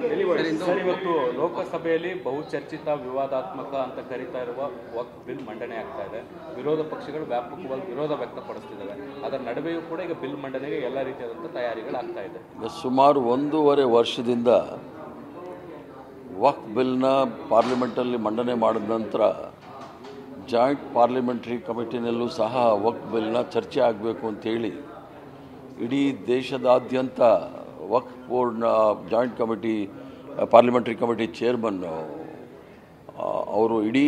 Sir, ಇವತ್ತು ಲೋಕಸಭೆಯಲ್ಲಿ ಬಹುಚರ್ಚಿತ ವಿವಾದಾತ್ಮಕ ಅಂತ ಕರೀತಾ ಇರುವ ವಕ್ಫ್ ಬಿಲ್ ಮಂಡನೆ ಆಗ್ತಾ ಇದೆ. ವಿರೋಧ ಪಕ್ಷಗಳು ವ್ಯಾಪಕವಾಗಿ ವಿರೋಧ ವ್ಯಕ್ತಪಡಿಸ್ತಿದ್ದಾವೆ. ಅದರ ನಡುವೆಯೂ ಕೂಡ ಈಗ ಬಿಲ್ ಮಂಡನೆಗೆ ಎಲ್ಲ ರೀತಿಯಾದಂಥ ತಯಾರಿಗಳಾಗ್ತಾ ಇದೆ. ಸುಮಾರು 1.5 ವರ್ಷದಿಂದ ವಕ್ಫ್ ಬಿಲ್ನ ಪಾರ್ಲಿಮೆಂಟಲ್ಲಿ ಮಂಡನೆ ಮಾಡಿದ ನಂತರ ಜಾಯಿಂಟ್ ಪಾರ್ಲಿಮೆಂಟ್ರಿ ಕಮಿಟಿನಲ್ಲೂ ಸಹ ವಕ್ಫ್ ಬಿಲ್ನ ಚರ್ಚೆ ಆಗಬೇಕು ಅಂತೇಳಿ ಇಡೀ ದೇಶದಾದ್ಯಂತ ವಕ್ಫ್ ಬೋರ್ಡ್ನ joint committee parliamentary committee chairman ಅವರು ಇಡೀ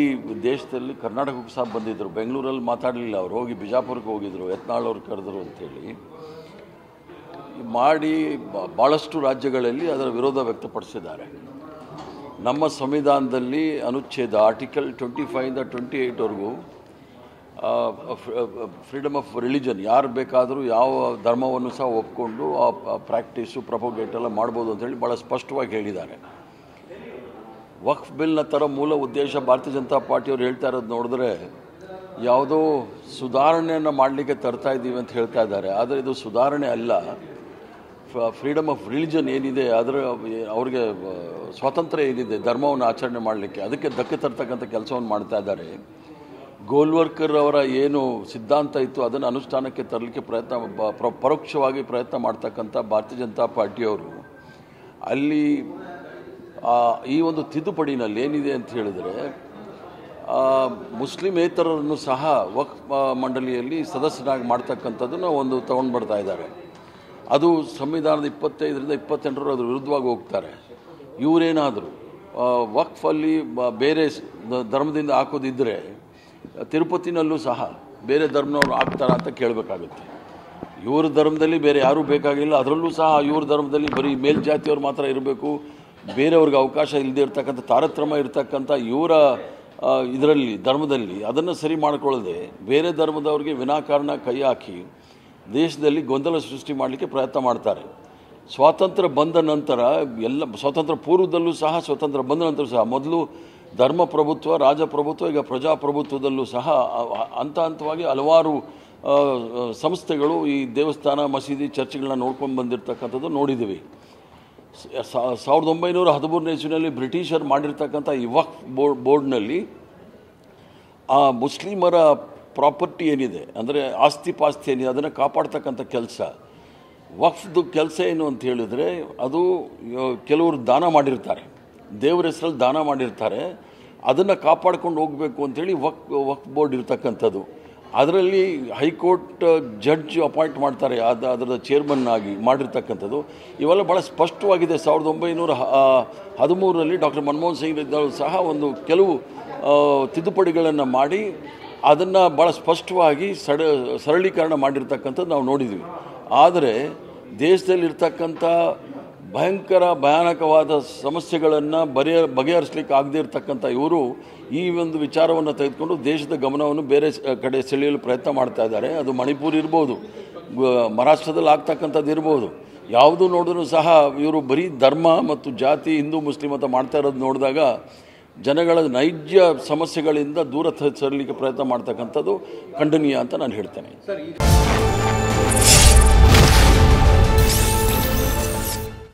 ದೇಶದಲ್ಲಿ ಕರ್ನಾಟಕಕ್ಕೂ ಸಹ ಬಂದಿದ್ದರು. ಬೆಂಗಳೂರಲ್ಲಿ ಮಾತಾಡಲಿಲ್ಲ, ಅವರು ಹೋಗಿ ಬಿಜಾಪುರಕ್ಕೆ ಹೋಗಿದ್ದರು, ಯತ್ನಾಳ್ ಅವರು ಕರೆದರು ಅಂತೇಳಿ ಮಾಡಿ ಭಾಳಷ್ಟು ರಾಜ್ಯಗಳಲ್ಲಿ ಅದರ ವಿರೋಧ ವ್ಯಕ್ತಪಡಿಸಿದ್ದಾರೆ. ನಮ್ಮ ಸಂವಿಧಾನದಲ್ಲಿ ಅನುಚ್ಛೇದ ಆರ್ಟಿಕಲ್ 25 28ವರೆಗೂ ಫ್ರೀಡಮ್ ಆಫ್ ರಿಲಿಜನ್, ಯಾರು ಬೇಕಾದರೂ ಯಾವ ಧರ್ಮವನ್ನು ಸಹ ಒಪ್ಕೊಂಡು ಆ ಪ್ರಾಕ್ಟೀಸು ಪ್ರೊಪಗೇಟ್ ಎಲ್ಲ ಮಾಡ್ಬೋದು ಅಂತೇಳಿ ಭಾಳ ಸ್ಪಷ್ಟವಾಗಿ ಹೇಳಿದ್ದಾರೆ. ವಕ್ಫ್ ಬಿಲ್ನ ಥರ ಮೂಲ ಉದ್ದೇಶ ಭಾರತೀಯ ಜನತಾ ಪಾರ್ಟಿಯವರು ಹೇಳ್ತಾ ಇರೋದು ನೋಡಿದ್ರೆ ಯಾವುದೋ ಸುಧಾರಣೆಯನ್ನು ಮಾಡಲಿಕ್ಕೆ ತರ್ತಾ ಇದ್ದೀವಿ ಅಂತ ಹೇಳ್ತಾ ಇದ್ದಾರೆ. ಆದರೆ ಇದು ಸುಧಾರಣೆ ಅಲ್ಲ. ಫ್ರೀಡಮ್ ಆಫ್ ರಿಲಿಜನ್ ಏನಿದೆ, ಅದರ ಅವ್ರಿಗೆ ಸ್ವಾತಂತ್ರ್ಯ ಏನಿದೆ ಧರ್ಮವನ್ನು ಆಚರಣೆ ಮಾಡಲಿಕ್ಕೆ, ಅದಕ್ಕೆ ಧಕ್ಕೆ ತರ್ತಕ್ಕಂಥ ಕೆಲಸವನ್ನು ಮಾಡ್ತಾ ಇದ್ದಾರೆ. ಗೋಲ್ವರ್ಕರ್ ಅವರ ಏನು ಸಿದ್ಧಾಂತ ಇತ್ತು ಅದನ್ನು ಅನುಷ್ಠಾನಕ್ಕೆ ತರಲಿಕ್ಕೆ ಪರೋಕ್ಷವಾಗಿ ಪ್ರಯತ್ನ ಮಾಡ್ತಕ್ಕಂಥ ಭಾರತೀಯ ಜನತಾ ಪಾರ್ಟಿಯವರು ಅಲ್ಲಿ ಈ ಒಂದು ತಿದ್ದುಪಡಿನಲ್ಲಿ ಏನಿದೆ ಅಂತ ಹೇಳಿದರೆ ಮುಸ್ಲಿಮೇತರನ್ನು ಸಹ ವಕ್ಫ್ ಮಂಡಳಿಯಲ್ಲಿ ಸದಸ್ಯರಾಗಿ ಮಾಡ್ತಕ್ಕಂಥದ್ದನ್ನು ಒಂದು ತಗೊಂಡು ಬರ್ತಾ ಇದ್ದಾರೆ. ಅದು ಸಂವಿಧಾನದ 25ರಿಂದ 28 ಅದ್ರ ವಿರುದ್ಧವಾಗಿ ಹೋಗ್ತಾರೆ. ಇವರೇನಾದರೂ ವಕ್ಫಲ್ಲಿ ಬೇರೆ ಧರ್ಮದಿಂದ ಹಾಕೋದಿದ್ದರೆ ತಿರುಪತಿನಲ್ಲೂ ಸಹ ಬೇರೆ ಧರ್ಮದವ್ರು ಹಾಕ್ತಾರ ಅಂತ ಕೇಳಬೇಕಾಗುತ್ತೆ. ಇವ್ರ ಧರ್ಮದಲ್ಲಿ ಬೇರೆ ಯಾರೂ ಬೇಕಾಗಿಲ್ಲ, ಅದರಲ್ಲೂ ಸಹ ಇವ್ರ ಧರ್ಮದಲ್ಲಿ ಬರೀ ಮೇಲ್ಜಾತಿಯವ್ರು ಮಾತ್ರ ಇರಬೇಕು, ಬೇರೆಯವ್ರಿಗೆ ಅವಕಾಶ ಇಲ್ಲದೆ ಇರ್ತಕ್ಕಂಥ ತಾರತಮ್ಯ ಇರ್ತಕ್ಕಂಥ ಇವರ ಇದರಲ್ಲಿ ಧರ್ಮದಲ್ಲಿ ಅದನ್ನು ಸರಿ ಮಾಡಿಕೊಳ್ಳದೆ ಬೇರೆ ಧರ್ಮದವ್ರಿಗೆ ವಿನಾಕಾರಣ ಕೈ ಹಾಕಿ ದೇಶದಲ್ಲಿ ಗೊಂದಲ ಸೃಷ್ಟಿ ಮಾಡಲಿಕ್ಕೆ ಪ್ರಯತ್ನ ಮಾಡ್ತಾರೆ. ಸ್ವಾತಂತ್ರ್ಯ ಬಂದ ನಂತರ ಎಲ್ಲ ಸ್ವಾತಂತ್ರ್ಯ ಪೂರ್ವದಲ್ಲೂ ಸಹ ಸ್ವಾತಂತ್ರ್ಯ ಬಂದ ನಂತರ ಸಹ ಮೊದಲು ಧರ್ಮಪ್ರಭುತ್ವ, ರಾಜಪ್ರಭುತ್ವ, ಈಗ ಪ್ರಜಾಪ್ರಭುತ್ವದಲ್ಲೂ ಸಹ ಹಂತವಾಗಿ ಹಲವಾರು ಸಂಸ್ಥೆಗಳು ಈ ದೇವಸ್ಥಾನ, ಮಸೀದಿ, ಚರ್ಚ್ಗಳನ್ನ ನೋಡ್ಕೊಂಡು ಬಂದಿರತಕ್ಕಂಥದ್ದು ನೋಡಿದ್ದೀವಿ. 1913ನೇ ಇಸ್ವಿನಲ್ಲಿ ಬ್ರಿಟಿಷರು ಮಾಡಿರ್ತಕ್ಕಂಥ ಈ ವಕ್ಫ್ ಬೋರ್ಡ್ನಲ್ಲಿ ಆ ಮುಸ್ಲಿಮರ ಪ್ರಾಪರ್ಟಿ ಏನಿದೆ, ಅಂದರೆ ಆಸ್ತಿ ಪಾಸ್ತಿ ಏನಿದೆ ಅದನ್ನು ಕಾಪಾಡ್ತಕ್ಕಂಥ ಕೆಲಸ. ವಕ್ಫ್ದು ಕೆಲಸ ಏನು ಅಂತ ಹೇಳಿದರೆ ಅದು ಕೆಲವರು ದಾನ ಮಾಡಿರ್ತಾರೆ, ದೇವರ ಹೆಸರಲ್ಲಿ ದಾನ ಮಾಡಿರ್ತಾರೆ, ಅದನ್ನು ಕಾಪಾಡ್ಕೊಂಡು ಹೋಗಬೇಕು ಅಂಥೇಳಿ ವಕ್ಫ್ ಬೋರ್ಡ್ ಇರ್ತಕ್ಕಂಥದ್ದು. ಅದರಲ್ಲಿ ಹೈಕೋರ್ಟ್ ಜಡ್ಜ್ ಅಪಾಯಿಂಟ್ ಮಾಡ್ತಾರೆ, ಅದರ ಚೇರ್ಮನ್ ಆಗಿ ಮಾಡಿರ್ತಕ್ಕಂಥದ್ದು. ಇವೆಲ್ಲ ಭಾಳ ಸ್ಪಷ್ಟವಾಗಿದೆ. 1913ರಲ್ಲಿ ಡಾಕ್ಟರ್ ಮನಮೋಹನ್ ಸಿಂಗ್ ಇದ್ದವರು ಸಹ ಒಂದು ಕೆಲವು ತಿದ್ದುಪಡಿಗಳನ್ನು ಮಾಡಿ ಅದನ್ನು ಭಾಳ ಸ್ಪಷ್ಟವಾಗಿ ಸರಳೀಕರಣ ಮಾಡಿರ್ತಕ್ಕಂಥದ್ದು ನಾವು ನೋಡಿದ್ವಿ. ಆದರೆ ದೇಶದಲ್ಲಿರ್ತಕ್ಕಂಥ ಭಯಾನಕವಾದ ಸಮಸ್ಯೆಗಳನ್ನು ಬಗೆಹರಿಸಲಿಕ್ಕೆ ಆಗದೇ ಇರತಕ್ಕಂಥ ಇವರು ಈ ಒಂದು ವಿಚಾರವನ್ನು ತೆಗೆದುಕೊಂಡು ದೇಶದ ಗಮನವನ್ನು ಬೇರೆ ಕಡೆ ಸೆಳೆಯಲು ಪ್ರಯತ್ನ ಮಾಡ್ತಾ ಇದ್ದಾರೆ. ಅದು ಮಣಿಪುರ ಇರ್ಬೋದು, ಮಹಾರಾಷ್ಟ್ರದಲ್ಲಿ ಆಗ್ತಕ್ಕಂಥದ್ದು ಇರ್ಬೋದು. ಯಾವುದು ನೋಡಿದ್ರೂ ಸಹ ಇವರು ಬರೀ ಧರ್ಮ ಮತ್ತು ಜಾತಿ, ಹಿಂದೂ ಮುಸ್ಲಿಂ ಅಂತ ಮಾಡ್ತಾ ಇರೋದು ನೋಡಿದಾಗ ಜನಗಳ ನೈಜ ಸಮಸ್ಯೆಗಳಿಂದ ದೂರ ಸರಿಲಿಕ್ಕೆ ಪ್ರಯತ್ನ ಮಾಡ್ತಕ್ಕಂಥದ್ದು ಖಂಡನೀಯ ಅಂತ ನಾನು ಹೇಳ್ತೇನೆ.